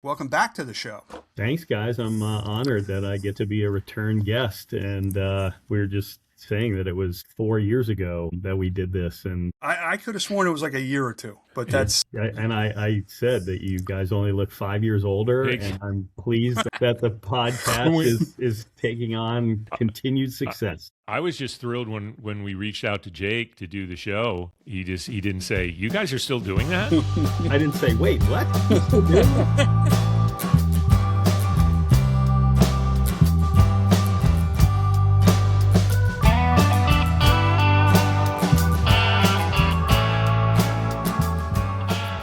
welcome back to the show. Thanks, guys. I'm honored that I get to be a return guest. And we were just saying that it was 4 years ago that we did this. And I could have sworn it was like a year or two, but that's... I said that you guys only look 5 years older, and I'm pleased that the podcast is taking on continued success. I was just thrilled when we reached out to Jake to do the show. He didn't say, "You guys are still doing that?" I didn't say, "Wait, what?" You're still doing that?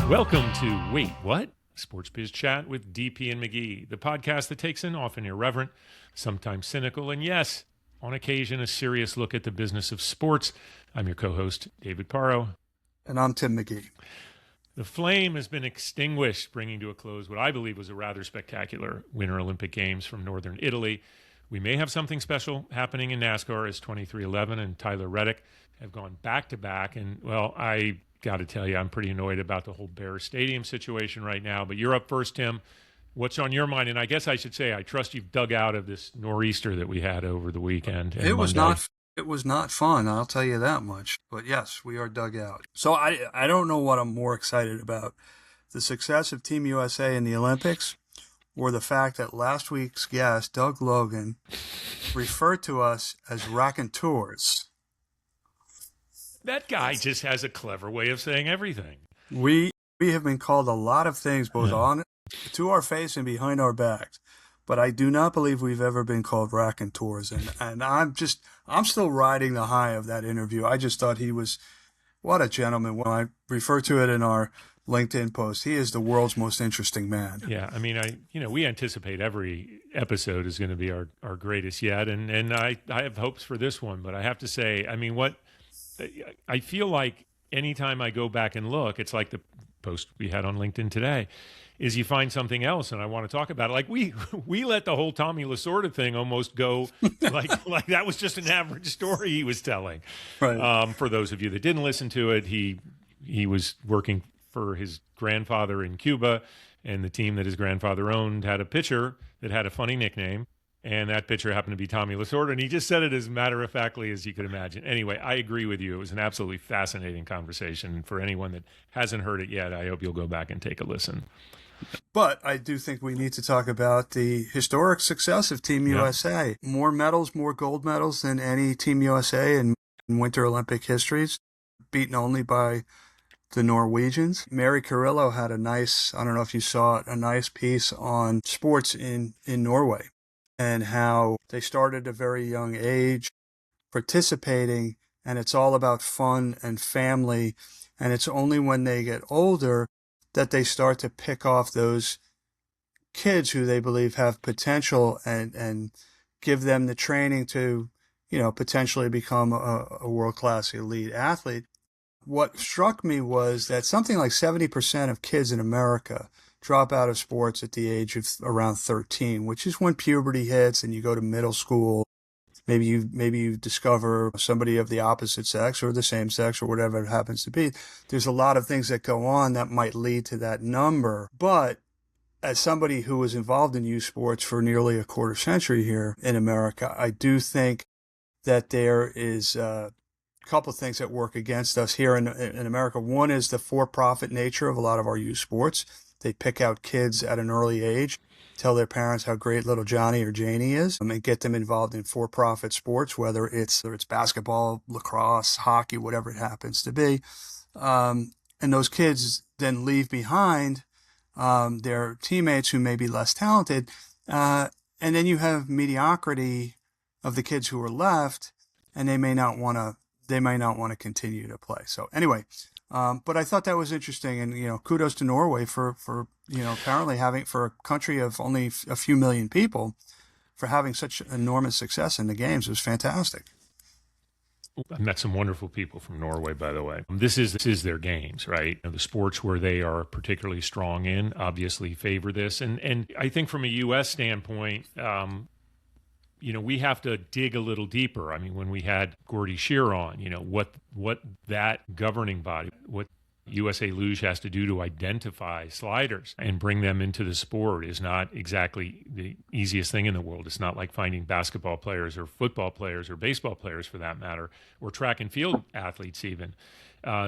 Welcome to Wait, What? Sportsbiz Chat with DP and McGee, the podcast that takes an often irreverent, sometimes cynical, and yes, on occasion, a serious look at the business of sports. I'm your co-host, 𝗍𝗶𝗀𝗀. And I'm Tim McGee. The flame has been extinguished, bringing to a close what I believe was a rather spectacular Winter Olympic Games from northern Italy. We may have something special happening in NASCAR as 𝗏𝗏𝗏 and Tyler Reddick have gone back-to-back, and, well, I got to tell you, I'm pretty annoyed about the whole Bears Stadium situation right now. But you're up first, Tim. What's on your mind? And I guess I should say, I trust you've dug out of this nor'easter that we had over the weekend. It was not fun, I'll tell you that much. But yes, we are dug out. So I don't know what I'm more excited about, the success of Team USA in the Olympics, or the fact that last week's guest, Doug Logan, referred to us as raconteurs. That guy just has a clever way of saying everything. We have been called a lot of things, both on to our face and behind our backs, but I do not believe we've ever been called raconteurs. And I'm still riding the high of that interview. I just thought he was, what a gentleman. When I refer to it in our LinkedIn post, he is the world's most interesting man. Yeah, I mean, we anticipate every episode is going to be our greatest yet, and I have hopes for this one. But I have to say, I mean, I feel like anytime I go back and look, it's like the post we had on LinkedIn today, is you find something else and I want to talk about it. Like we let the whole Tommy Lasorda thing almost go like that was just an average story he was telling. Right. For those of you that didn't listen to it, he was working for his grandfather in Cuba, and the team that his grandfather owned had a pitcher that had a funny nickname. And that pitcher happened to be Tommy Lasorda, and he just said it as matter-of-factly as you could imagine. Anyway, I agree with you. It was an absolutely fascinating conversation. For anyone that hasn't heard it yet, I hope you'll go back and take a listen. But I do think we need to talk about the historic success of Team USA. More medals, more gold medals than any Team USA in Winter Olympic histories, beaten only by the Norwegians. Mary Carrillo had a nice, I don't know if you saw it, a nice piece on sports in Norway, and how they started at a very young age participating, and it's all about fun and family, and it's only when they get older that they start to pick off those kids who they believe have potential and give them the training to, potentially become a world-class elite athlete. What struck me was that something like 70% of kids in America drop out of sports at the age of around 13, which is when puberty hits and you go to middle school. Maybe you discover somebody of the opposite sex or the same sex or whatever it happens to be. There's a lot of things that go on that might lead to that number. But as somebody who was involved in youth sports for nearly a quarter century here in America, I do think that there is a couple of things that work against us here in America. One is the for-profit nature of a lot of our youth sports. They pick out kids at an early age, tell their parents how great little Johnny or Janie is, and get them involved in for-profit sports, whether it's basketball, lacrosse, hockey, whatever it happens to be. And those kids then leave behind their teammates who may be less talented. And then you have mediocrity of the kids who are left, and they may not want to continue to play. So anyway, but I thought that was interesting, and kudos to Norway for apparently having, for a country of only a few million people, for having such enormous success in the games. It was fantastic. I met some wonderful people from Norway, by the way. This is their games, right? The sports where they are particularly strong in obviously favor this, and I think from a U.S. standpoint, we have to dig a little deeper. I mean, when we had 𝗥𝗰𝗶𝘀 on, what that governing body, what USA Luge has to do to identify sliders and bring them into the sport is not exactly the easiest thing in the world. It's not like finding basketball players or football players or baseball players for that matter, or track and field athletes even.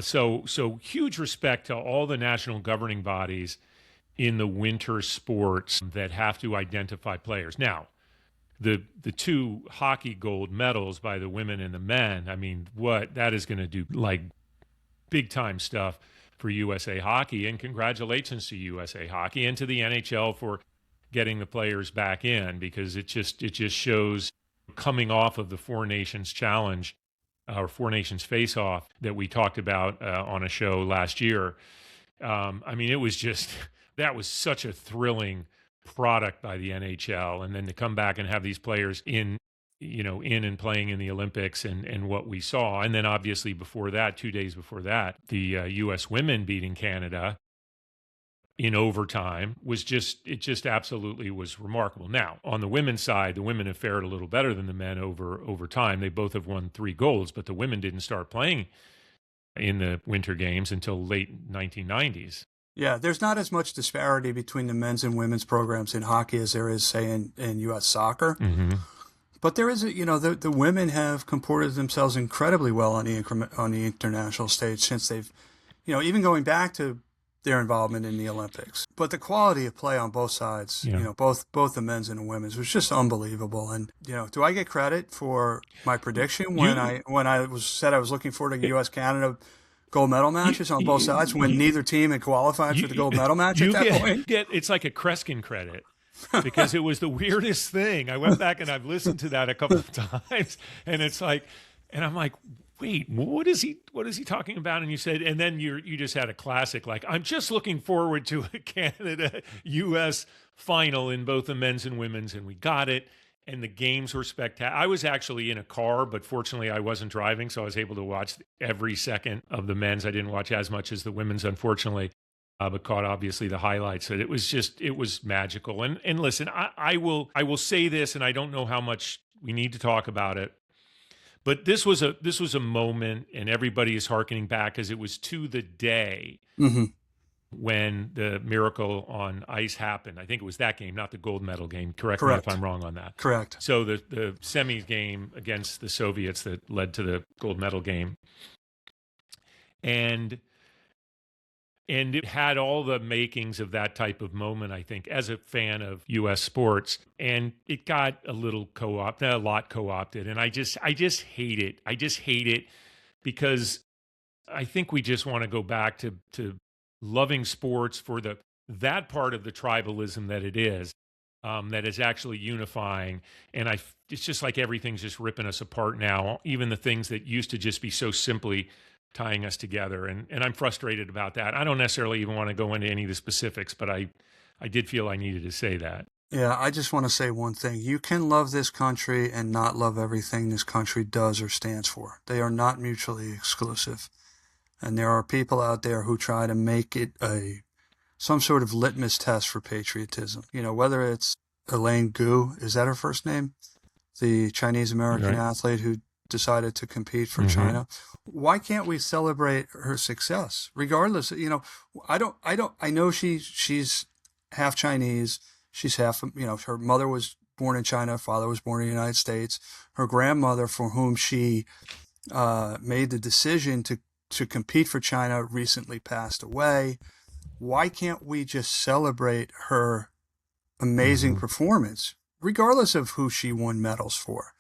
So huge respect to all the national governing bodies in the winter sports that have to identify players. Now, the two hockey gold medals by the women and the men, I mean, what that is going to do, like big time stuff for USA Hockey, and congratulations to USA Hockey and to the NHL for getting the players back in, because it just shows, coming off of the Four Nations Challenge or Four Nations Face Off that we talked about on a show last year. I mean, it was just, that was such a thrilling product by the NHL, and then to come back and have these players in and playing in the Olympics and what we saw. And then obviously before that, 2 days before that, the U.S. women beating Canada in overtime it just absolutely was remarkable. Now, on the women's side, the women have fared a little better than the men over time. They both have won 3 golds, but the women didn't start playing in the Winter Games until late 1990s. Yeah, there's not as much disparity between the men's and women's programs in hockey as there is, say, in U.S. soccer. Mm-hmm. But there is, the women have comported themselves incredibly well on the international stage since they've, even going back to their involvement in the Olympics. But the quality of play on both sides, both the men's and the women's, was just unbelievable. And do I get credit for my prediction when I said I was looking forward to U.S. Canada gold medal matches on both sides when neither team had qualified for the gold medal match at that point? It's like a Kreskin credit. Because it was the weirdest thing. I went back and I've listened to that a couple of times, and it's like, and I'm like, wait, what is he talking about? And you said, and then you just had a classic, like, I'm just looking forward to a Canada-U.S. final in both the men's and women's, and we got it. And the games were spectacular. I was actually in a car, but fortunately I wasn't driving, so I was able to watch every second of the men's. I didn't watch as much as the women's, unfortunately. But caught obviously the highlights. It was magical. And listen, I will say this, and I don't know how much we need to talk about it, but this was a moment, and everybody is hearkening back, as it was to the day when the miracle on ice happened. I think it was that game, not the gold medal game. Correct me if I'm wrong on that. Correct. So the semis game against the Soviets that led to the gold medal game, and it had all the makings of that type of moment, I think, as a fan of U.S. sports. And it got a lot co-opted. And I just hate it. I just hate it because I think we just want to go back to loving sports for that part of the tribalism that it is, that is actually unifying. And it's just like everything's just ripping us apart now, even the things that used to just be so simply tying us together. And I'm frustrated about that. I don't necessarily even want to go into any of the specifics, but I did feel I needed to say that. Yeah, I just want to say one thing. You can love this country and not love everything this country does or stands for. They are not mutually exclusive. And there are people out there who try to make it some sort of litmus test for patriotism. Whether it's Elaine Gu, is that her first name? The Chinese-American athlete who decided to compete for China. Why can't we celebrate her success? Regardless, I know she's half Chinese. She's half, her mother was born in China, father was born in the United States. Her grandmother, for whom she made the decision to compete for China, recently passed away. Why can't we just celebrate her amazing performance, regardless of who she won medals for?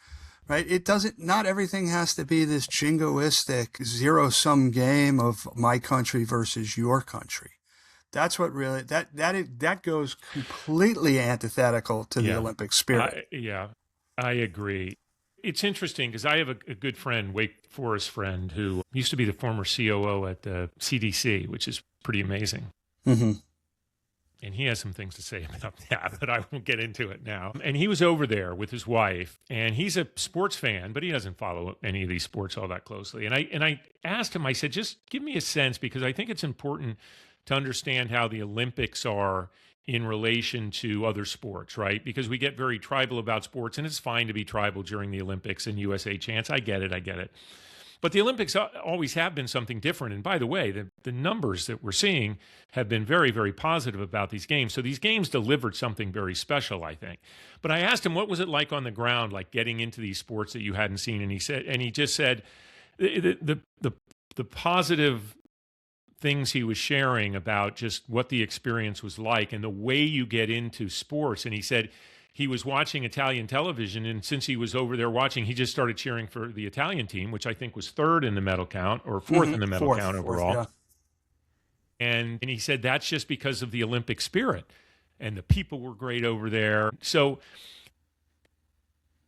Right? Not everything has to be this jingoistic zero-sum game of my country versus your country. That's what really, that goes completely antithetical to the Olympic spirit. I agree. It's interesting because I have a good friend, Wake Forest friend, who used to be the former COO at the CDC, which is pretty amazing. Mm-hmm. And he has some things to say about that, but I won't get into it now. And he was over there with his wife, and he's a sports fan, but he doesn't follow any of these sports all that closely. And I asked him, I said, just give me a sense, because I think it's important to understand how the Olympics are in relation to other sports, right? Because we get very tribal about sports, and it's fine to be tribal during the Olympics and USA chants. I get it. But the Olympics always have been something different. And by the way, the numbers that we're seeing have been very, very positive about these games. So these games delivered something very special, I think. But I asked him, what was it like on the ground, like getting into these sports that you hadn't seen? And he just said the positive things he was sharing about just what the experience was like and the way you get into sports. And he said he was watching Italian television, and since he was over there watching, he just started cheering for the Italian team, which I think was third in the medal count or fourth in the medal count overall. Fourth, yeah. And he said that's just because of the Olympic spirit, and the people were great over there. So,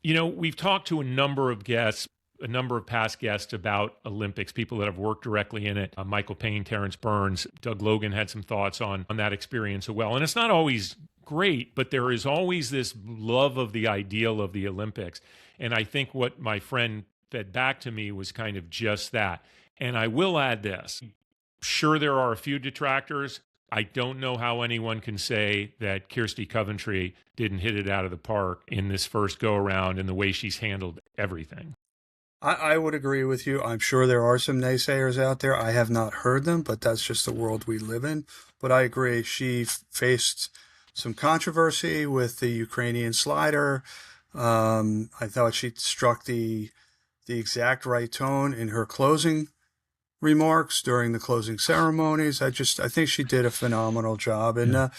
you know, we've talked to a number of past guests about Olympics, people that have worked directly in it. Michael Payne, Terrence Burns, Doug Logan had some thoughts on that experience as well. And it's not always great, but there is always this love of the ideal of the Olympics. And I think what my friend fed back to me was kind of just that. And I will add this. Sure, there are a few detractors. I don't know how anyone can say that Kirsty Coventry didn't hit it out of the park in this first go-around and the way she's handled everything. I would agree with you. I'm sure there are some naysayers out there. I have not heard them, but that's just the world we live in. But I agree. She faced some controversy with the Ukrainian slider. I thought she struck the exact right tone in her closing remarks during the closing ceremonies. I think she did a phenomenal job. And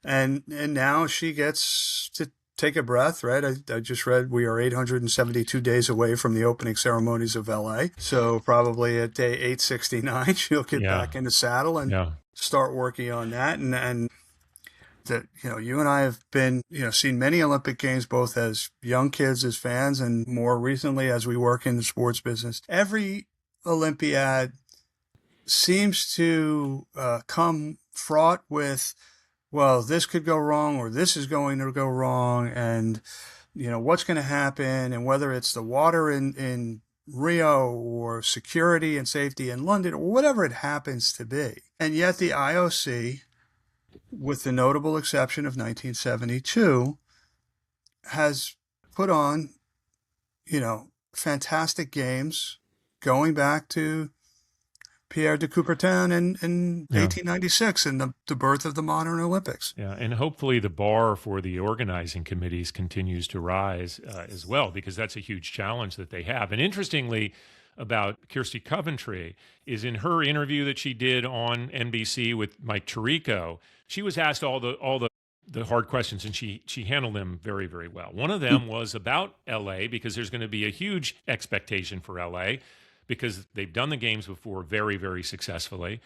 and now she gets to take a breath, right? I just read we are 872 days away from the opening ceremonies of LA. So probably at day 869, she'll get back in the saddle and start working on that. And that, you know, you and I have been, you know, seen many Olympic Games, both as young kids, as fans, and more recently as we work in the sports business. Every Olympiad seems to come fraught with, well, this could go wrong, or this is going to go wrong, and, you know, what's going to happen, and whether it's the water in Rio or security and safety in London or whatever it happens to be. And yet the IOC, with the notable exception of 1972, has put on, you know, fantastic games going back to Pierre de Coubertin in 1896 and the birth of the modern Olympics. Yeah, and hopefully the bar for the organizing committees continues to rise as well, because that's a huge challenge that they have. And interestingly about Kirsty Coventry is in her interview that she did on NBC with Mike Tirico, she was asked all the hard questions, and she handled them very, very well. One of them was about LA, because there's going to be a huge expectation for LA, because they've done the games before very, very successfully.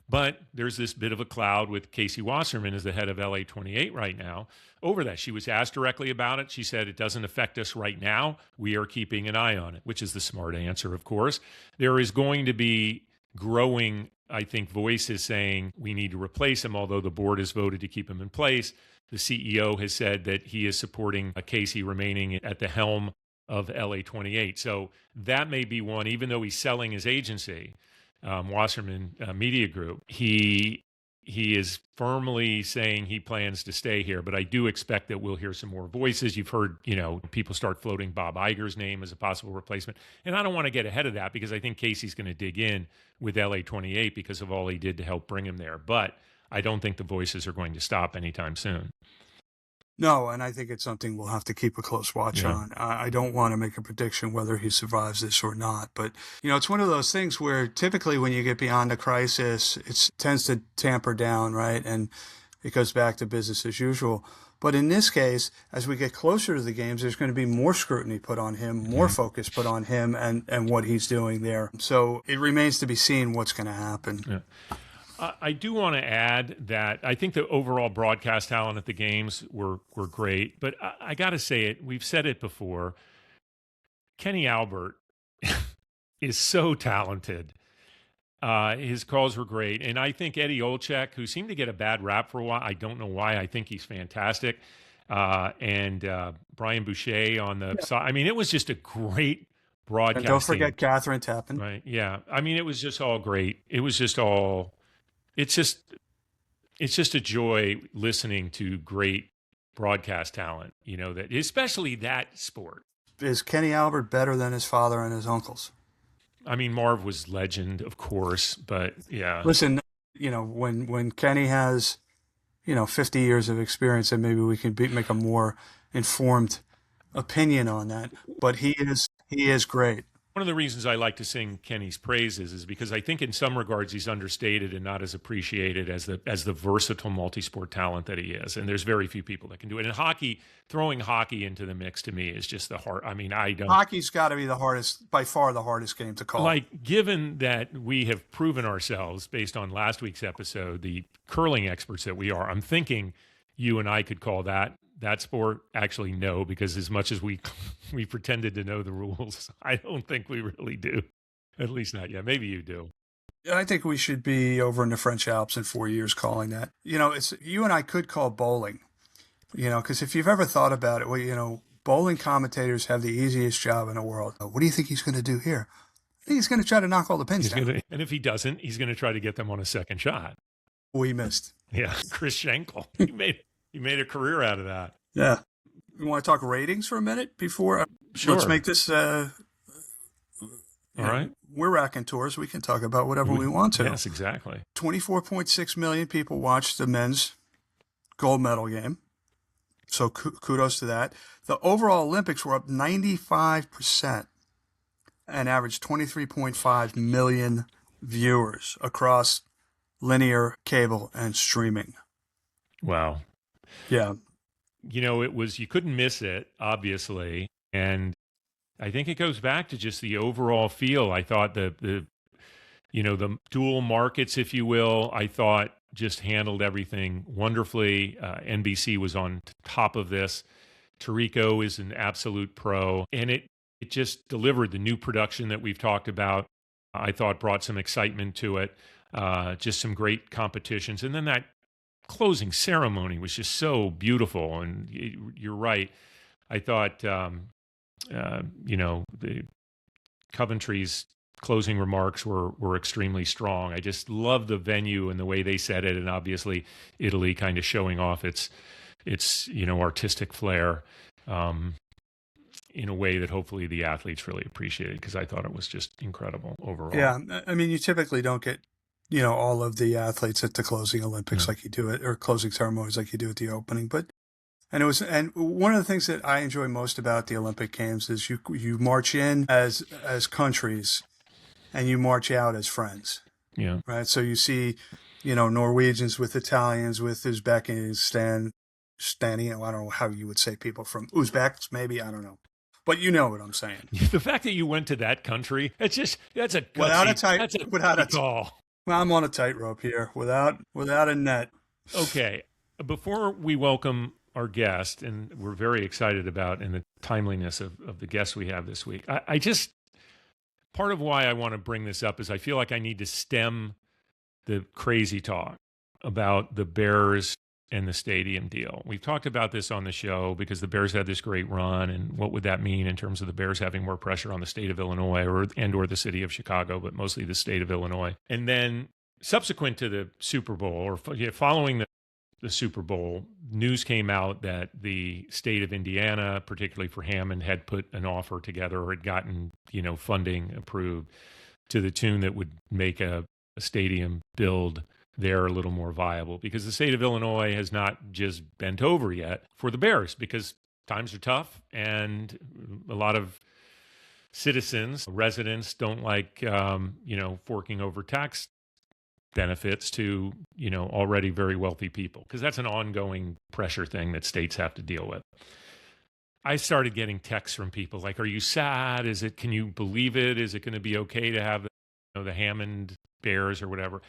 But there's this bit of a cloud with Casey Wasserman as the head of LA28 right now over that. She was asked directly about it. She said, it doesn't affect us right now. We are keeping an eye on it, which is the smart answer, of course. There is going to be growing, I think, voices saying we need to replace him, although the board has voted to keep him in place. The CEO has said that he is supporting Casey remaining at the helm of LA28. So that may be one, even though he's selling his agency, Wasserman Media Group, he is firmly saying he plans to stay here. But I do expect that we'll hear some more voices. You've heard, you know, people start floating Bob Iger's name as a possible replacement. And I don't want to get ahead of that, because I think Casey's going to dig in with LA28 because of all he did to help bring him there. But I don't think the voices are going to stop anytime soon. No, and I think it's something we'll have to keep a close watch on. I don't want to make a prediction whether he survives this or not. But, you know, it's one of those things where typically when you get beyond a crisis, it tends to tamper down, right? And it goes back to business as usual. But in this case, as we get closer to the games, there's going to be more scrutiny put on him, more focus put on him and what he's doing there. So it remains to be seen what's going to happen. Yeah. I do want to add that I think the overall broadcast talent at the games were great, but I got to say it. We've said it before. �kenny Albert is so talented. His calls were great, and I think 𝗍𝗏𝗀𝗃, who seemed to get a bad rap for a while, I don't know why. I think he's fantastic, and Brian Boucher on the side. I mean, it was just a great broadcast. And don't forget Catherine Tappan. Right? Yeah. I mean, it was just all great. It was just all. It's just a joy listening to great broadcast talent, you know, that especially that sport. Is Kenny Albert better than his father and his uncles? I mean, Marv was legend, of course, but yeah. Listen, when Kenny has, 50 years of experience, and maybe we can make a more informed opinion on that. But he is great. One of the reasons I like to sing Kenny's praises is because I think in some regards he's understated and not as appreciated as the versatile multi-sport talent that he is. And there's very few people that can do it. And hockey, throwing hockey into the mix to me is just the hard. I mean, Hockey's got to be by far the hardest game to call. Like, given that we have proven ourselves based on last week's episode, the curling experts that we are, I'm thinking you and I could call that sport. Actually, no, because as much as we pretended to know the rules, I don't think we really do. At least not yet. Maybe you do. I think we should be over in the French Alps in 4 years calling that. It's you and I could call bowling, because if you've ever thought about it, well, bowling commentators have the easiest job in the world. What do you think he's going to do here? I think he's going to try to knock all the pins down. And if he doesn't, he's going to try to get them on a second shot. We missed. Yeah, Chris Schenkel. He made a career out of that. Yeah. You want to talk ratings for a minute before? Sure. Let's make this. All right. We're raconteurs. We can talk about whatever we want to. Yes, exactly. 24.6 million people watched the men's gold medal game. So kudos to that. The overall Olympics were up 95% and averaged 23.5 million viewers across linear, cable, and streaming. Wow. Yeah. You couldn't miss it, obviously. And I think it goes back to just the overall feel. I thought the dual markets, if you will, I thought just handled everything wonderfully. NBC was on top of this. 𝗏𝗏𝗃𝗀 is an absolute pro. And it just delivered the new production that we've talked about. I thought brought some excitement to it. Just some great competitions. And then that closing ceremony was just so beautiful. And you're right. I thought, the Coventry's closing remarks were extremely strong. I just love the venue and the way they said it. And obviously Italy kind of showing off its artistic flair in a way that hopefully the athletes really appreciated, because I thought it was just incredible overall. Yeah. I mean, you typically don't get all of the athletes at the closing Olympics like you do it, or closing ceremonies like you do at the opening. And one of the things that I enjoy most about the Olympic Games is you march in as countries and you march out as friends. Yeah. Right. So you see, Norwegians with Italians, with Uzbekistan, standing. I don't know how you would say people from Uzbeks, maybe, I don't know. But you know what I'm saying. The fact that you went to that country, that's a gutsy, without a call. Well, I'm on a tightrope here without a net. Okay. Before we welcome our guest, and we're very excited about and the timeliness of the guests we have this week, I just, part of why I want to bring this up is I feel like I need to stem the crazy talk about the Bears and the stadium deal. We've talked about this on the show because the Bears had this great run, and what would that mean in terms of the Bears having more pressure on the state of Illinois or the city of Chicago, but mostly the state of Illinois. And then subsequent to the Super Bowl, or following the Super Bowl, news came out that the state of Indiana, particularly for Hammond, had put an offer together or had gotten, funding approved to the tune that would make a stadium build there a little more viable, because the state of Illinois has not just bent over yet for the Bears, because times are tough and a lot of residents don't like, forking over tax benefits to, already very wealthy people, because that's an ongoing pressure thing that states have to deal with. I started getting texts from people like, are you sad? Can you believe it? Is it going to be okay to have the Hammond Bears or whatever?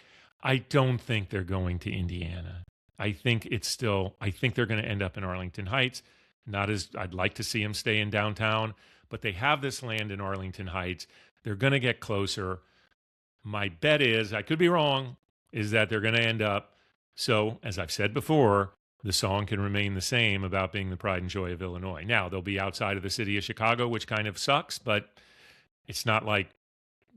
I don't think they're going to Indiana. I think they're going to end up in Arlington Heights. Not as I'd like to see them stay in downtown, but they have this land in Arlington Heights. They're going to get closer. My bet is, I could be wrong, is that they're going to end up. So, as I've said before, the song can remain the same about being the pride and joy of Illinois. Now, they'll be outside of the city of Chicago, which kind of sucks, but it's not like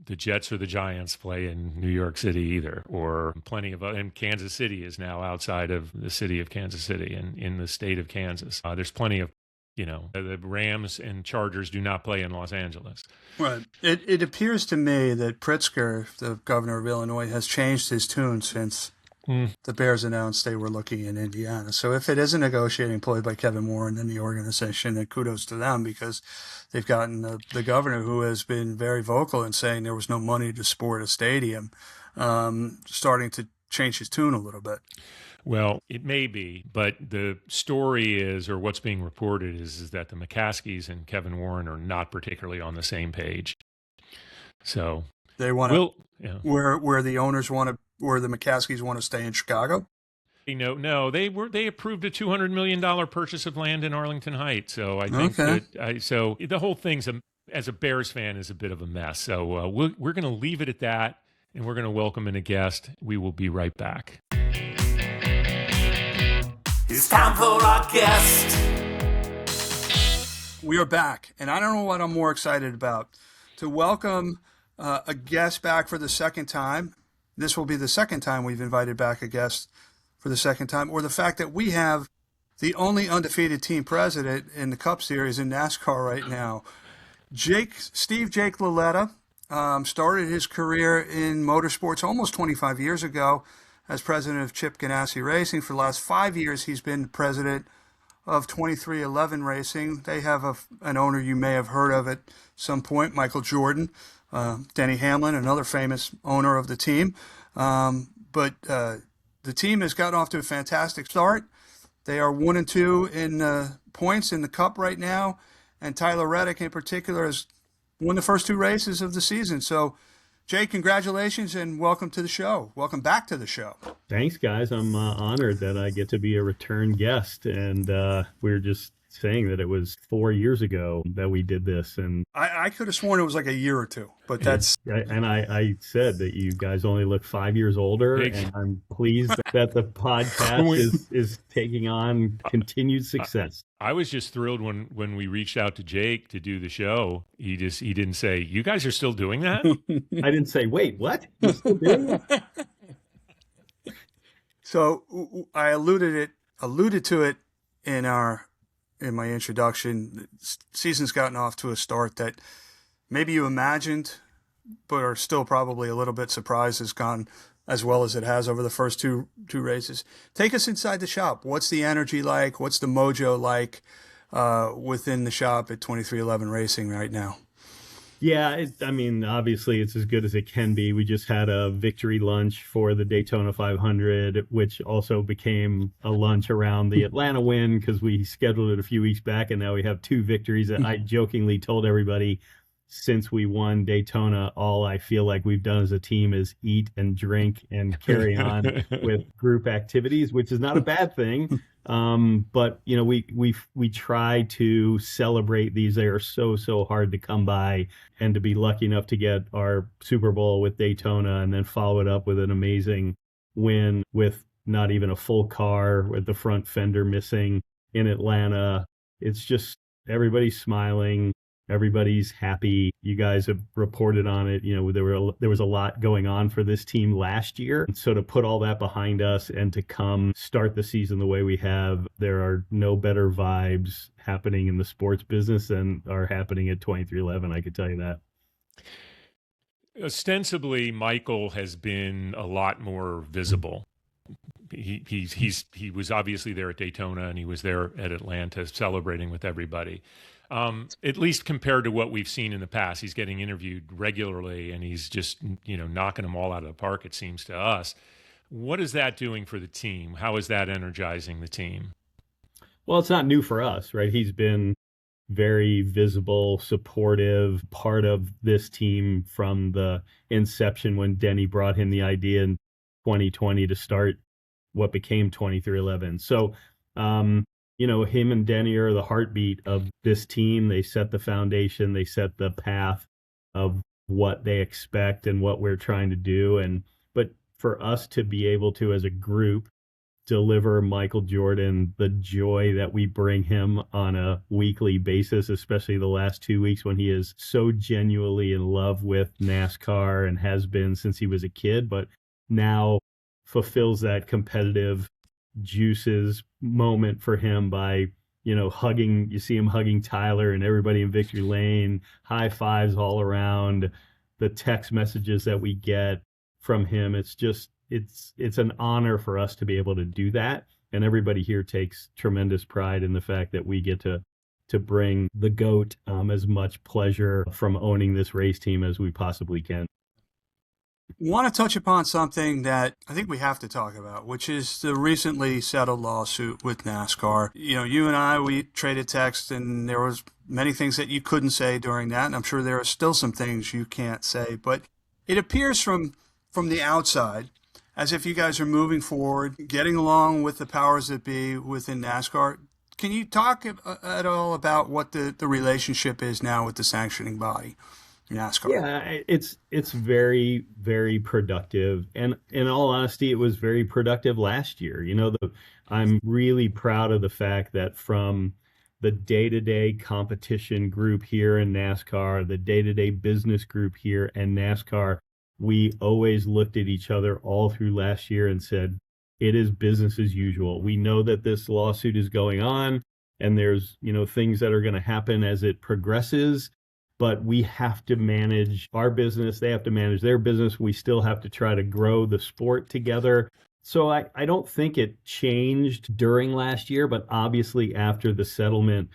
the Jets or the Giants play in New York City either, or and Kansas City is now outside of the city of Kansas City and in the state of Kansas. There's plenty of The Rams and Chargers do not play in Los Angeles. Right. It appears to me that Pritzker, the governor of Illinois, has changed his tune since the Bears announced they were looking in Indiana. So if it is a negotiating ploy by Kevin Warren and the organization, then kudos to them, because they've gotten the governor, who has been very vocal in saying there was no money to support a stadium, starting to change his tune a little bit. Well, it may be, but the story is, or what's being reported is that the McCaskeys and Kevin Warren are not particularly on the same page. So they want to, where the owners want to, where the McCaskeys want to stay in Chicago. No, they approved a $200 million purchase of land in Arlington Heights. So I think so the whole thing's as a Bears fan is a bit of a mess. So we're going to leave it at that, and we're going to welcome in a guest. We will be right back. It's time for our guest. We are back, and I don't know what I'm more excited about. To welcome a guest back for the second time. This will be the second time we've invited back a guest for the second time, or the fact that we have the only undefeated team president in the Cup Series in NASCAR right now. Jake Lauletta started his career in motorsports almost 25 years ago as president of 𝗏𝗵𝗀𝗀 Ganassi Racing. For the last 5 years, he's been president of 2311 Racing. They have an owner you may have heard of at some point, Michael Jordan, Denny Hamlin, another famous owner of the team. But the team has gotten off to a fantastic start. They are 1-2 in points in the Cup right now, and Tyler Reddick in particular has won the first two races of the season. So, Jake, congratulations and welcome to the show. Welcome back to the show. Thanks, guys. I'm honored that I get to be a return guest. And we were just saying that it was 4 years ago that we did this. And I could have sworn it was like a year or two, but that's... And I said that you guys only look 5 years older, and I'm pleased that the podcast is taking on continued success. I was just thrilled when we reached out to Jake to do the show. He didn't say, "You guys are still doing that?" I didn't say, "Wait, what? You're still doing that?" So I alluded to it in my introduction. The season's gotten off to a start that maybe you imagined, but are still probably a little bit surprised has gone as well as it has over the first two races. Take us inside the shop. What's the energy like? What's the mojo like within the shop at 2311 Racing right now? Yeah, obviously it's as good as it can be. We just had a victory lunch for the Daytona 500, which also became a lunch around the Atlanta win because we scheduled it a few weeks back, and now we have two victories. And I jokingly told everybody, since we won Daytona, all I feel like we've done as a team is eat and drink and carry on with group activities, which is not a bad thing. But we try to celebrate these. They are so hard to come by, and to be lucky enough to get our Super Bowl with Daytona and then follow it up with an amazing win with not even a full car, with the front fender missing in Atlanta. It's just everybody's smiling. Everybody's happy. You guys have reported on it. There was a lot going on for this team last year. And so to put all that behind us and to come start the season the way we have, there are no better vibes happening in the sports business than are happening at 2311. I could tell you that. Ostensibly, Michael has been a lot more visible. He was obviously there at Daytona, and he was there at Atlanta celebrating with everybody. At least compared to what we've seen in the past. He's getting interviewed regularly, and he's just, knocking them all out of the park, it seems to us. What is that doing for the team? How is that energizing the team? Well, it's not new for us, right? He's been very visible, supportive, part of this team from the inception when Denny brought him the idea in 2020 to start what became 2311. So, him and Denny are the heartbeat of this team. They set the foundation. They set the path of what they expect and what we're trying to do. But for us to be able to, as a group, deliver Michael Jordan the joy that we bring him on a weekly basis, especially the last 2 weeks when he is so genuinely in love with NASCAR and has been since he was a kid, but now fulfills that competitive juices moment for him by hugging, you see him hugging Tyler and everybody in Victory Lane, high fives all around, the text messages that we get from him. It's just, it's an honor for us to be able to do that. And everybody here takes tremendous pride in the fact that we get to bring the GOAT as much pleasure from owning this race team as we possibly can. Want to touch upon something that I think we have to talk about, which is the recently settled lawsuit with NASCAR. You and I, we traded texts, and there was many things that you couldn't say during that, and I'm sure there are still some things you can't say. But it appears from the outside as if you guys are moving forward, getting along with the powers that be within NASCAR. Can you talk at all about what the relationship is now with the sanctioning body, NASCAR? Yeah, it's very, very productive. And in all honesty, it was very productive last year. I'm really proud of the fact that from the day-to-day competition group here in NASCAR, the day-to-day business group here in NASCAR, we always looked at each other all through last year and said, it is business as usual. We know that this lawsuit is going on and there's, things that are going to happen as it progresses, but we have to manage our business. They have to manage their business. We still have to try to grow the sport together. So I don't think it changed during last year, but obviously after the settlement,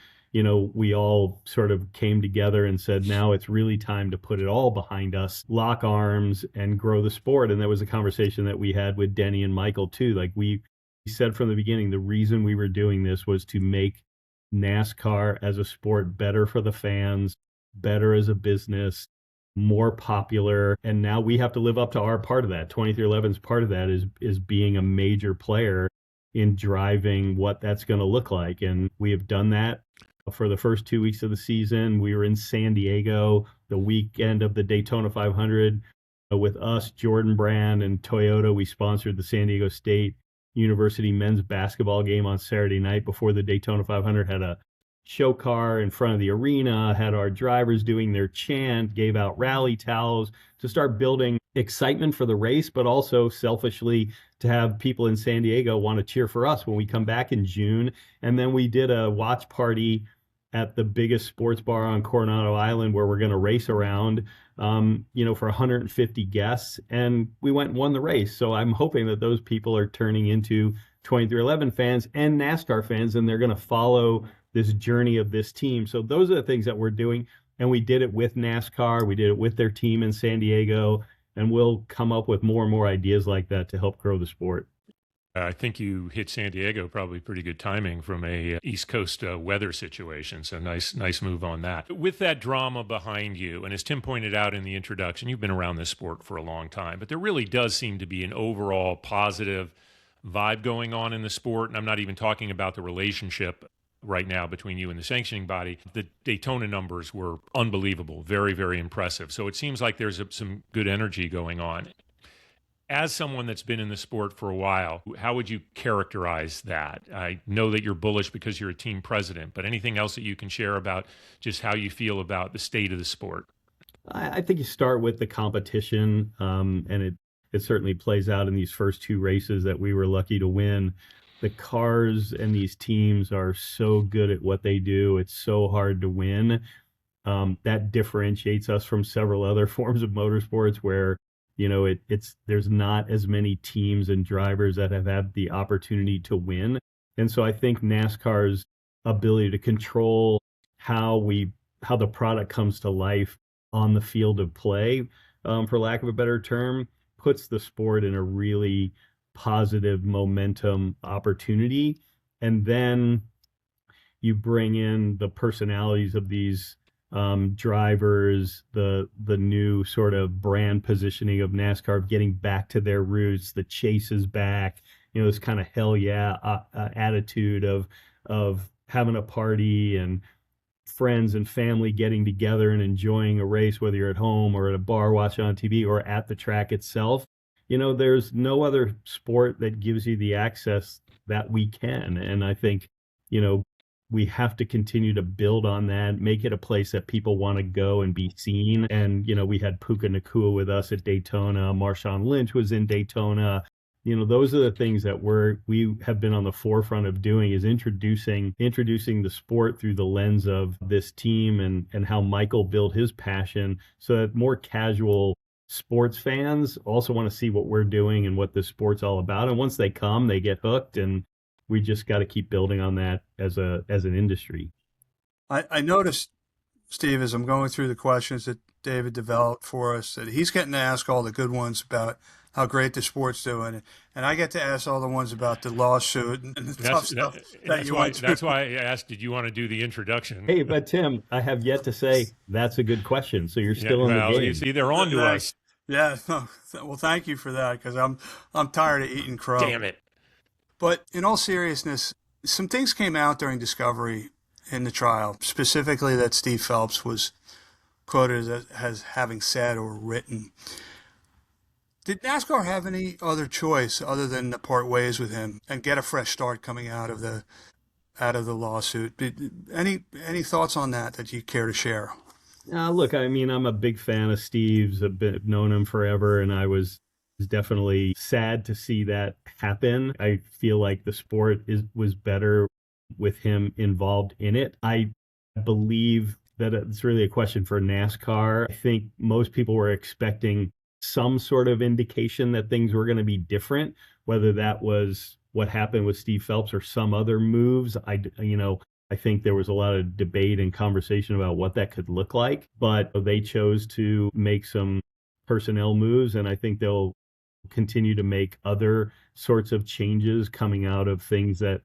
we all sort of came together and said, now it's really time to put it all behind us, lock arms and grow the sport. And that was a conversation that we had with Denny and Michael too. Like we said from the beginning, the reason we were doing this was to make NASCAR as a sport better for the fans, better as a business, more popular. And now we have to live up to our part of that. 23XI's part of that is being a major player in driving what that's going to look like. And we have done that. For the first 2 weeks of the season, we were in San Diego the weekend of the Daytona 500 with us, Jordan Brand, and Toyota. We sponsored the San Diego State University men's basketball game on Saturday night before the Daytona 500. Had a show car in front of the arena, had our drivers doing their chant, gave out rally towels to start building excitement for the race, but also selfishly to have people in San Diego want to cheer for us when we come back in June. And then we did a watch party at the biggest sports bar on Coronado Island where we're going to race around, for 150 guests. And we went and won the race. So I'm hoping that those people are turning into 23XI fans and NASCAR fans, and they're going to follow this journey of this team. So those are the things that we're doing. And we did it with NASCAR. We did it with their team in San Diego. And we'll come up with more and more ideas like that to help grow the sport. I think you hit San Diego, probably pretty good timing from a East Coast weather situation. So nice move on that. With that drama behind you, and as Tim pointed out in the introduction, you've been around this sport for a long time, but there really does seem to be an overall positive vibe going on in the sport. And I'm not even talking about the relationship right now between you and the sanctioning body. The Daytona numbers were unbelievable, very, very impressive. So it seems like there's some good energy going on. As someone that's been in the sport for a while, how would you characterize that? I know that you're bullish because you're a team president, but anything else that you can share about just how you feel about the state of the sport? I think you start with the competition, and it certainly plays out in these first two races that we were lucky to win. The cars and these teams are so good at what they do. It's so hard to win. That differentiates us from several other forms of motorsports where there's not as many teams and drivers that have had the opportunity to win. And so I think NASCAR's ability to control how the product comes to life on the field of play, for lack of a better term, puts the sport in a really positive momentum opportunity. And then you bring in the personalities of these drivers, the new sort of brand positioning of NASCAR, getting back to their roots. The chase is back, this kind of hell yeah attitude of having a party and friends and family getting together and enjoying a race, whether you're at home or at a bar watching on TV or at the track itself. There's no other sport that gives you the access that we can. And I think, we have to continue to build on that, make it a place that people want to go and be seen. And, we had Puka Nacua with us at Daytona. Marshawn Lynch was in Daytona. those are the things that we have been on the forefront of doing, is introducing the sport through the lens of this team and how Michael built his passion, so that more casual sports fans also want to see what we're doing and what this sport's all about. And once they come, they get hooked, and we just got to keep building on that as an industry. I noticed, Steve, as I'm going through the questions that David developed for us, that he's getting to ask all the good ones about how great the sport's doing, and I get to ask all the ones about the lawsuit and the tough stuff that you went through. That's why I asked, did you want to do the introduction? Hey, but Tim, I have yet to say that's a good question, so you're still in the game. You see, they're on to us. Yeah, well, thank you for that, because I'm tired of eating crow. Damn it. But in all seriousness, some things came out during discovery in the trial, specifically that Steve Phelps was quoted as having said or written. Did NASCAR have any other choice other than to part ways with him and get a fresh start coming out of the lawsuit? Any thoughts on that you care to share? Look, I mean, I'm a big fan of Steve's. I've known him forever, and I was definitely sad to see that happen. I feel like the sport was better with him involved in it. I believe that it's really a question for NASCAR. I think most people were expecting some sort of indication that things were going to be different, whether that was what happened with Steve Phelps or some other moves. I think there was a lot of debate and conversation about what that could look like, but they chose to make some personnel moves, and I think they'll continue to make other sorts of changes coming out of things that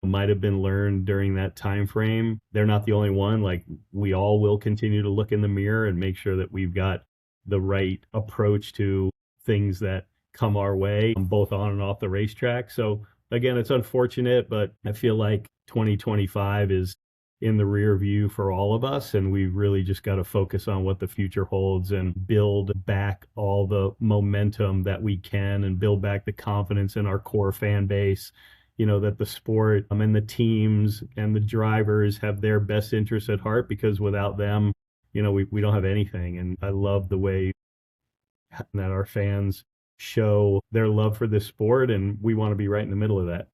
might have been learned during that time frame. They're not the only one. Like, we all will continue to look in the mirror and make sure that we've got the right approach to things that come our way, both on and off the racetrack. So again, it's unfortunate, but I feel like 2025 is in the rear view for all of us, and we really just got to focus on what the future holds and build back all the momentum that we can, and build back the confidence in our core fan base, that the sport and the teams and the drivers have their best interests at heart, because without them, we don't have anything. And I love the way that our fans show their love for this sport, and we want to be right in the middle of that.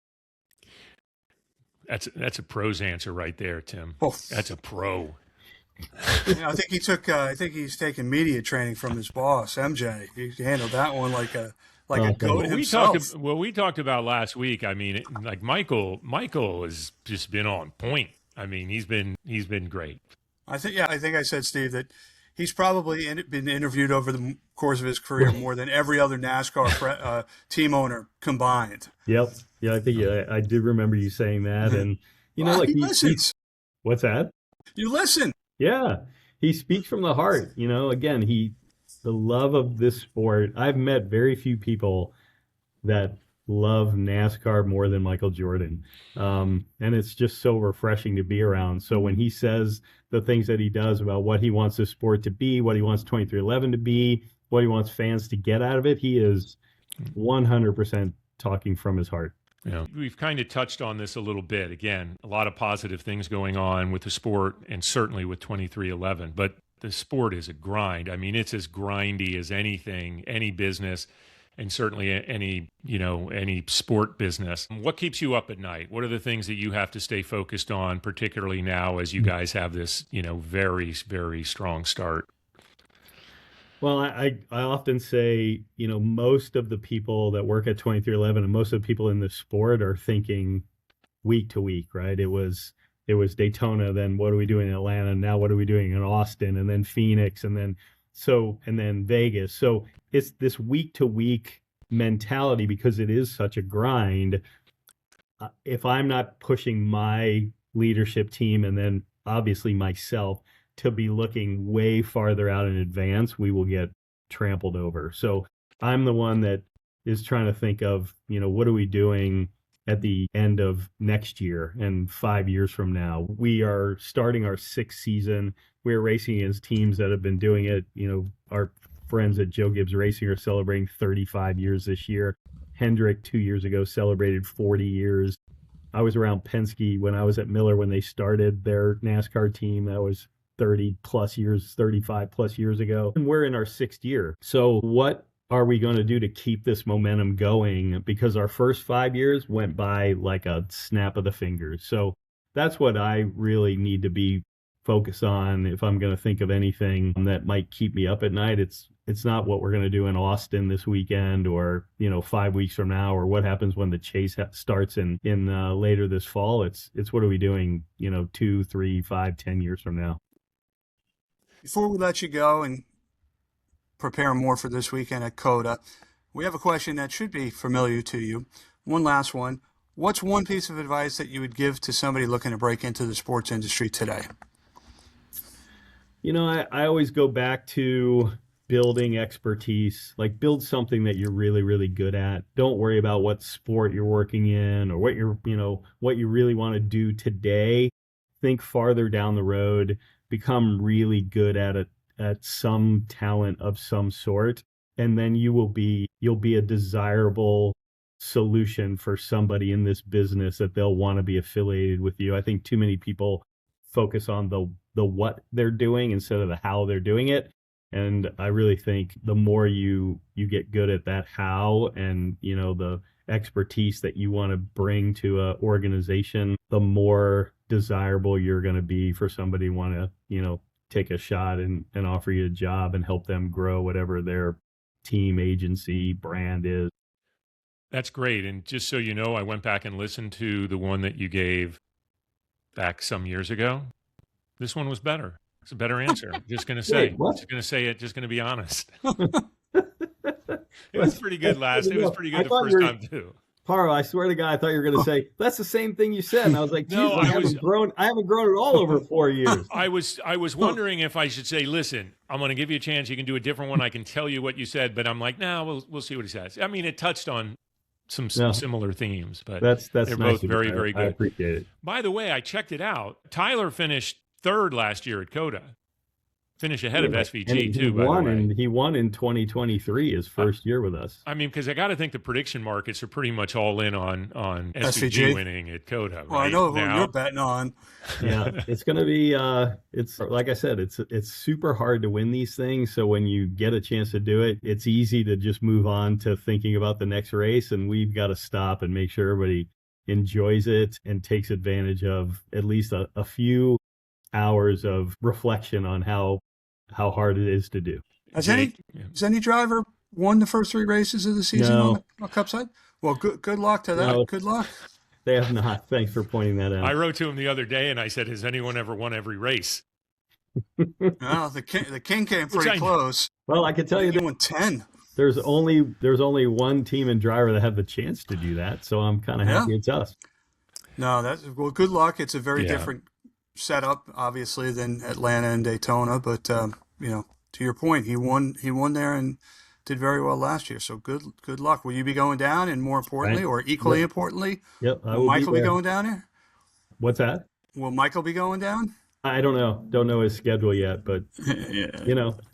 That's a pro's answer right there, Tim. Oh. That's a pro. I think he's taken media training from his boss, MJ. He handled that one like a goat himself. We talked about last week. I mean, like Michael has just been on point. I mean, he's been great. I think I said, Steve, that he's probably been interviewed over the course of his career more than every other NASCAR team owner combined. Yep. Yeah, I think I did remember you saying that. And, he listens. What's that? You listen. Yeah. He speaks from the heart. Again, the love of this sport. I've met very few people that love NASCAR more than Michael Jordan. And it's just so refreshing to be around. So when he says the things that he does about what he wants the sport to be, what he wants 2311 to be, what he wants fans to get out of it, he is 100% talking from his heart. Yeah. We've kind of touched on this a little bit. Again, a lot of positive things going on with the sport, and certainly with 2311, but the sport is a grind. I mean, it's as grindy as anything, any business, and certainly any sport business. What keeps you up at night? What are the things that you have to stay focused on, particularly now as you guys have this, very, very strong start? Well, I often say, most of the people that work at 2311 and most of the people in the sport are thinking week to week, right? It was Daytona, then what are we doing in Atlanta? Now what are we doing in Austin, and then Phoenix, and then Vegas. So it's this week to week mentality, because it is such a grind. If I'm not pushing my leadership team, and then obviously myself, to be looking way farther out in advance, we will get trampled over. So I'm the one that is trying to think of, what are we doing at the end of next year and 5 years from now? We are starting our 6th season. We're racing against teams that have been doing it. Our friends at Joe Gibbs Racing are celebrating 35 years this year. Hendrick 2 years ago celebrated 40 years. I was around Penske when I was at Miller when they started their NASCAR team. That was 30 plus years, 35 plus years ago. And we're in our 6th year. So what are we going to do to keep this momentum going? Because our first 5 years went by like a snap of the fingers. So that's what I really need to be focused on if I'm going to think of anything that might keep me up at night. It's not what we're going to do in Austin this weekend, or 5 weeks from now, or what happens when the chase starts in later this fall. It's what are we doing 2, 3, 5, 10 years from now. Before we let you go and prepare more for this weekend at COTA, we have a question that should be familiar to you. One last one. What's one piece of advice that you would give to somebody looking to break into the sports industry today? I always go back to building expertise, like build something that you're really, really good at. Don't worry about what sport you're working in or what what you really want to do today. Think farther down the road, become really good at some talent of some sort, and then you'll be a desirable solution for somebody in this business that they'll want to be affiliated with you. I think too many people focus on the what they're doing instead of the how they're doing it. And I really think the more you get good at that how, and the expertise that you want to bring to an organization, the more desirable you're going to be for somebody want to take a shot and offer you a job and help them grow whatever their team, agency, brand is. That's great. And just so you know, I went back and listened to the one that you gave back some years ago. This one was better. It's a better answer. Just going to say. Just going to say it. Just going to be honest. It was pretty good last. It was pretty good the first time too. Paro, I swear to God, I thought you were going to say that's the same thing you said, and I was like, no, I haven't grown at all over 4 years. I was wondering if I should say, listen, I'm going to give you a chance. You can do a different one. I can tell you what you said, but I'm like, we'll see what he says. I mean, it touched on some similar themes, but they're nice both very, very good. I appreciate it. By the way, I checked it out. Tyler finished third last year at COTA. Finish ahead of SVG too, by the way. He won in 2023, his first year with us. I mean, because I got to think the prediction markets are pretty much all in on SVG winning at COTA. Well, right? I know who you're betting on. Yeah, it's going to be. It's like I said, it's super hard to win these things. So when you get a chance to do it, it's easy to just move on to thinking about the next race, and we've got to stop and make sure everybody enjoys it and takes advantage of at least a few hours of reflection on how hard it is to do. Has any driver won the first 3 races of the season on the Cup side? Well, good luck to that. No, good luck. They have not. Thanks for pointing that out. I wrote to him the other day and I said, has anyone ever won every race? Well, the king came pretty close. Well, I can tell you he won 10. There's only one team and driver that had the chance to do that, so I'm kind of happy it's us. No, good luck. It's a very different setup, obviously, than Atlanta and Daytona, but to your point, he won there and did very well last year. So good luck. Will you be going down? And more importantly, or equally importantly, will Michael be going down here? What's that? Will Michael be going down? I don't know. Don't know his schedule yet, but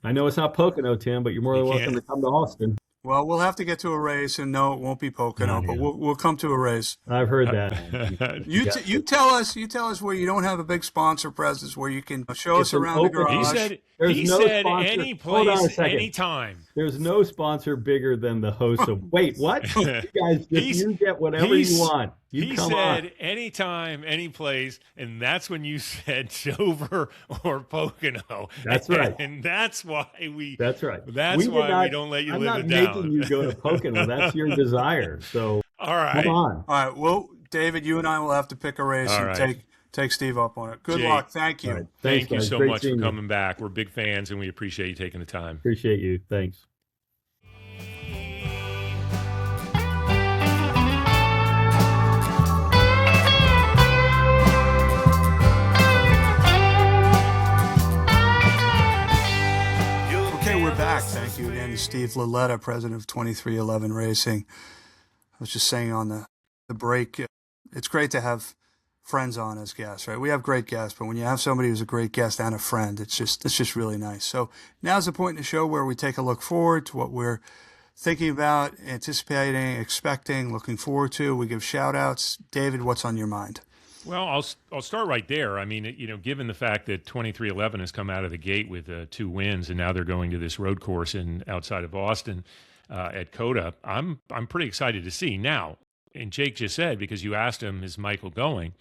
I know it's not Pocono, Tim, but you're more than welcome to come to Austin. Well, we'll have to get to a race, and no, it won't be Pocono, but we'll come to a race. I've heard that. You tell us where you don't have a big sponsor presence, where you can show us around the garage. He said any place, anytime. There's no sponsor bigger than the host of. Wait, what? You guys, you get whatever you want. He said anytime, any place, and that's when you said Dover or Pocono. That's right. And that's why we. That's right. That's why we don't let you live it down. I'm not making you go to Pocono. That's your desire. So all right, come on. All right. Well, David, you and I will have to pick a race and take Steve up on it. Good luck. Thank you. Right. Thank you so much for coming back. We're big fans, and we appreciate you taking the time. Appreciate you. Thanks. We're back. Thank you again to Steve Lauletta, president of 23XI Racing. I was just saying on the break, it's great to have friends on as guests, right? We have great guests, but when you have somebody who's a great guest and a friend, it's just really nice. So now's the point in the show where we take a look forward to what we're thinking about, anticipating, expecting, looking forward to. We give shout outs. David, what's on your mind? Well, I'll start right there. I mean, given the fact that 23XI has come out of the gate with 2 wins, and now they're going to this road course outside of Austin, at COTA. I'm pretty excited to see now. And Jake just said, because you asked him, is Michael going?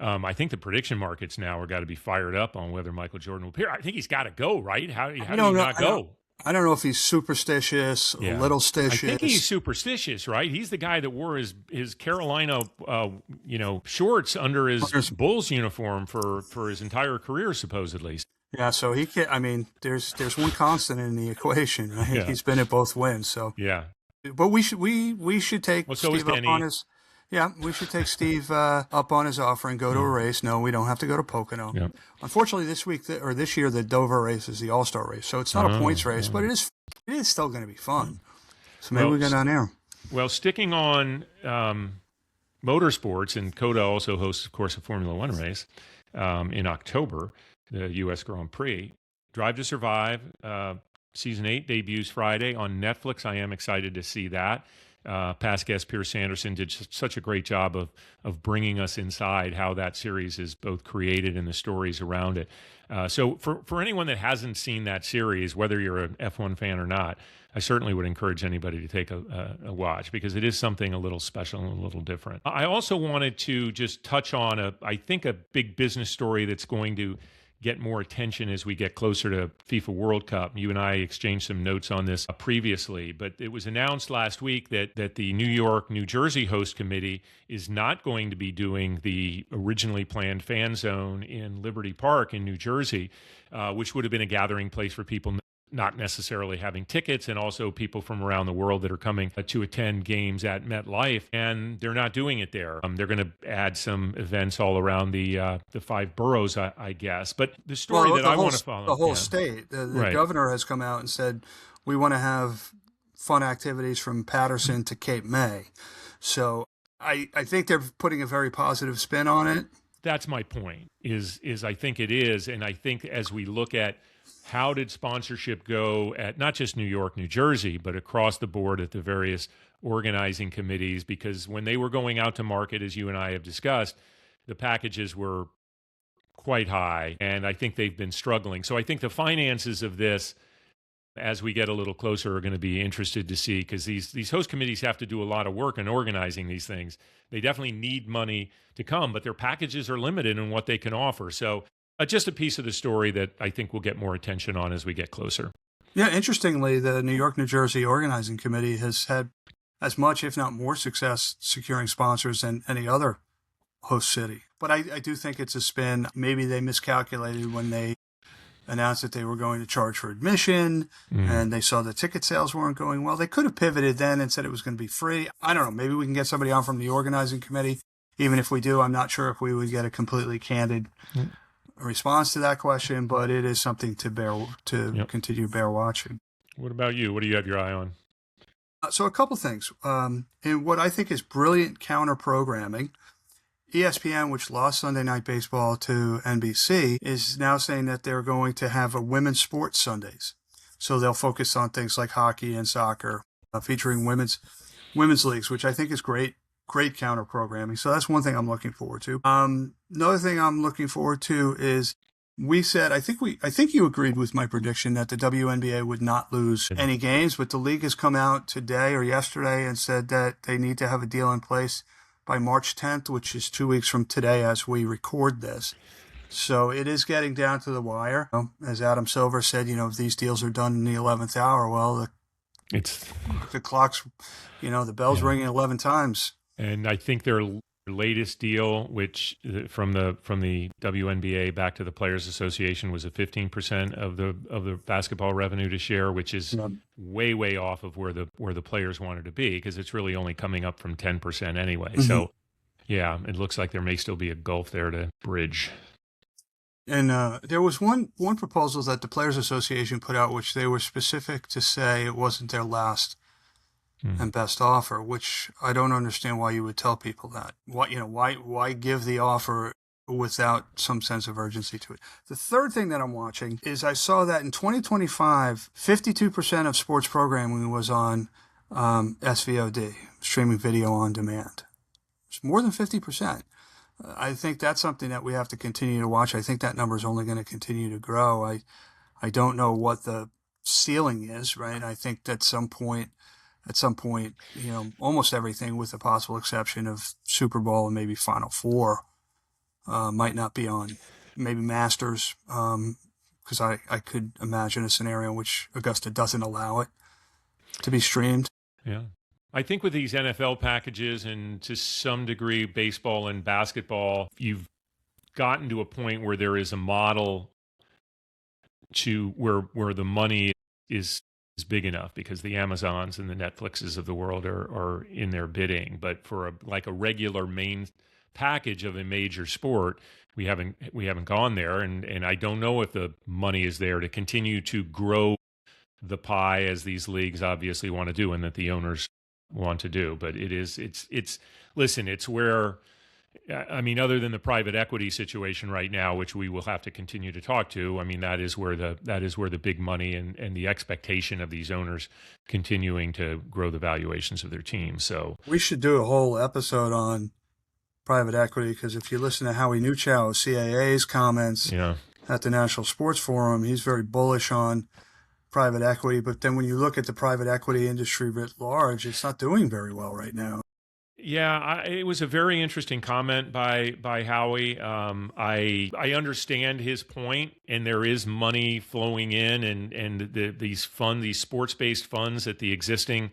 I think the prediction markets now are got to be fired up on whether Michael Jordan will appear. I think he's got to go, right? How do you not go? I don't know if he's superstitious, a little stitious. I think he's superstitious, right? He's the guy that wore his Carolina, shorts under his Bulls uniform for his entire career, supposedly. Yeah, so he can't. I mean, there's one constant in the equation. Right? Yeah. He's been at both wins. So yeah, but we should take Steve up on his. Yeah, we should take Steve up on his offer and go to a race. No, we don't have to go to Pocono. Yep. Unfortunately, this year, the Dover race is the All-Star race, so it's not a points race, but it is still going to be fun. So maybe we go down there. Well, sticking on motorsports, and COTA also hosts, of course, a Formula One race in October, the U.S. Grand Prix. Drive to Survive, Season 8 debuts Friday on Netflix. I am excited to see that. Past guest Pierce Sanderson did such a great job of bringing us inside how that series is both created and the stories around it. So for anyone that hasn't seen that series, whether you're an F1 fan or not, I certainly would encourage anybody to take a watch, because it is something a little special and a little different. I also wanted to just touch on I think a big business story that's going to get more attention as we get closer to FIFA World Cup. You and I exchanged some notes on this previously, but it was announced last week that the New York, New Jersey host committee is not going to be doing the originally planned fan zone in Liberty Park in New Jersey, which would have been a gathering place for people not necessarily having tickets, and also people from around the world that are coming to attend games at MetLife, and they're not doing it there. They're going to add some events all around the 5 boroughs, I guess. But the story that I want to follow, the whole state, the governor has come out and said we want to have fun activities from Patterson to Cape May. So I think they're putting a very positive spin on it. That's my point. Is I think it is, and I think as we look at how did sponsorship go at not just New York, New Jersey, but across the board at the various organizing committees? Because when they were going out to market, as you and I have discussed, the packages were quite high, and I think they've been struggling. So I think the finances of this, as we get a little closer, are going to be interested to see, because these host committees have to do a lot of work in organizing these things. They definitely need money to come, but their packages are limited in what they can offer. So just a piece of the story that I think will get more attention on as we get closer. Yeah, interestingly, the New York, New Jersey Organizing Committee has had as much, if not more, success securing sponsors than any other host city. But I do think it's a spin. Maybe they miscalculated when they announced that they were going to charge for admission, and they saw the ticket sales weren't going well. They could have pivoted then and said it was going to be free. I don't know. Maybe we can get somebody on from the organizing committee. Even if we do, I'm not sure if we would get a completely candid response to that question, but it is something to continue to bear watching. What about you? What do you have your eye on? So a couple things. In what I think is brilliant counter programming, ESPN, which lost Sunday Night Baseball to NBC, is now saying that they're going to have a women's sports Sundays. So they'll focus on things like hockey and soccer, featuring women's leagues, which I think is great counter programming. So that's one thing I'm looking forward to. Another thing I'm looking forward to is we said, I think you agreed with my prediction that the WNBA would not lose any games, but the league has come out today or yesterday and said that they need to have a deal in place by March 10th, which is 2 weeks from today as we record this. So it is getting down to the wire. As Adam Silver said, if these deals are done in the 11th hour, well, the clock's, the bell's ringing 11 times. And I think their latest deal, which from the WNBA back to the Players Association, was a 15% of the basketball revenue to share, which is way off of where the players wanted to be, because it's really only coming up from 10% anyway. Mm-hmm. So, yeah, it looks like there may still be a gulf there to bridge. And there was one proposal that the Players Association put out, which they were specific to say it wasn't their last and best offer, which I don't understand why you would tell people that. Why give the offer without some sense of urgency to it? The third thing that I'm watching is I saw that in 2025, 52% of sports programming was on SVOD, streaming video on demand. It's more than 50%. I think that's something that we have to continue to watch. I think that number is only going to continue to grow. I don't know what the ceiling is, right? I think at some point at some point, almost everything with the possible exception of Super Bowl and maybe Final Four might not be on. Maybe Masters, because I could imagine a scenario in which Augusta doesn't allow it to be streamed. Yeah. I think with these NFL packages and to some degree baseball and basketball, you've gotten to a point where there is a model to where the money is big enough because the Amazons and the Netflixes of the world are in their bidding. But for a regular main package of a major sport, we haven't gone there, and I don't know if the money is there to continue to grow the pie as these leagues obviously want to do and that the owners want to do. But it's where, I mean, other than the private equity situation right now, which we will have to continue to talk to, I mean, that is where the big money and the expectation of these owners continuing to grow the valuations of their teams. So we should do a whole episode on private equity, because if you listen to 𝗏𝗏, CAA's comments at the National Sports Forum, he's very bullish on private equity. But then when you look at the private equity industry writ large, it's not doing very well right now. Yeah, it was a very interesting comment by 𝗏𝗏. I understand his point, and there is money flowing in, and these sports-based funds at the existing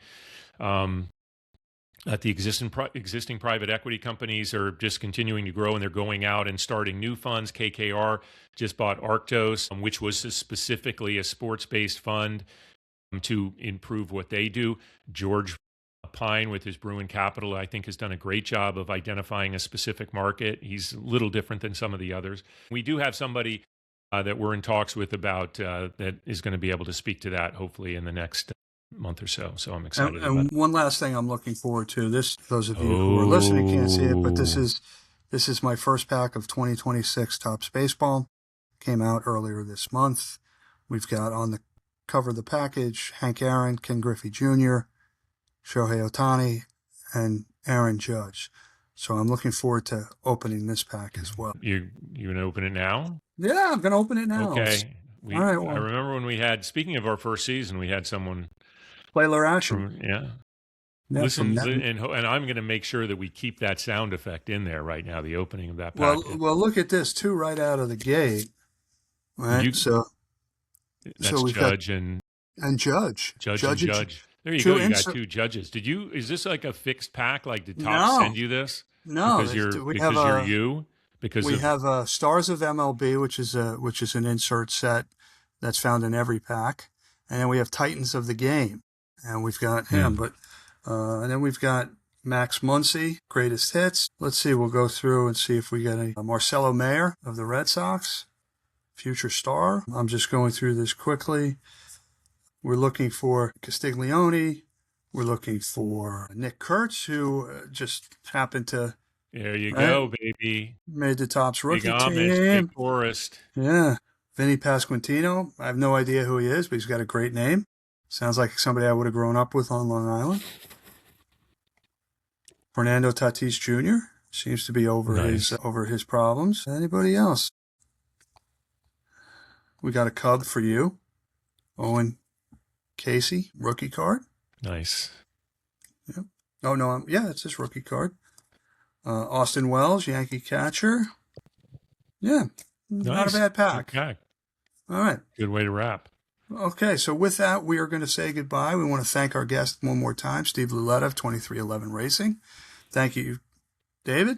existing private equity companies are just continuing to grow, and they're going out and starting new funds. KKR just bought Arctos, which was specifically a sports-based fund to improve what they do. George Pine with his Bruin Capital, I think, has done a great job of identifying a specific market. He's a little different than some of the others. We do have somebody that we're in talks with about that is going to be able to speak to that hopefully in the next month or so. So I'm excited about it. One last thing I'm looking forward to, this, those of you who are listening can't see it, but this is my first pack of 2026 Topps Baseball. Came out earlier this month. We've got on the cover of the package Hank Aaron, Ken Griffey Jr., Shohei Ohtani, and Aaron Judge. So I'm looking forward to opening this pack as well. You going to open it now? Yeah, I'm going to open it now. Okay. All right, well, I remember when we had, speaking of our first season, we had someone play Larasham. Listen, and I'm going to make sure that we keep that sound effect in there right now, the opening of that packet. Well, look at this, too, right out of the gate. Right, that's Judge and Judge. Judge. There you go. You got two judges. Is this like a fixed pack? Like, did Topps send you this? No, because we have Stars of MLB, which is an insert set that's found in every pack, and then we have Titans of the Game, and we've got him. But and then we've got Max Muncy, Greatest Hits. Let's see. We'll go through and see if we get a Marcelo Mayer of the Red Sox, future star. I'm just going through this quickly. We're looking for Castiglione. We're looking for Nick Kurtz, who just happened to. There you go, baby. Made the Topps rookie big homage, team. Big Forest. Yeah. Vinny Pasquantino. I have no idea who he is, but he's got a great name. Sounds like somebody I would have grown up with on Long Island. Fernando Tatis Jr. seems to be over his problems. Anybody else? We got a Cub for you. Owen Casey, rookie card. Nice. Yep. Oh, no. It's his rookie card. Austin Wells, Yankee catcher. Yeah. Nice. Not a bad pack. Okay. All right. Good way to wrap. Okay. So with that, we are going to say goodbye. We want to thank our guest one more time, Steve Lauletta of 2311 Racing. Thank you, David.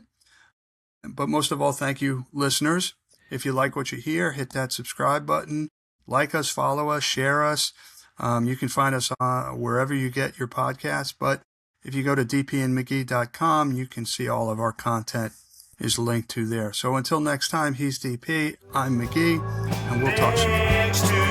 But most of all, thank you, listeners. If you like what you hear, hit that subscribe button. Like us, follow us, share us. You can find us wherever you get your podcasts. But if you go to dpandmcgee.com, you can see all of our content is linked to there. So until next time, he's DP, I'm McGee, and we'll talk soon.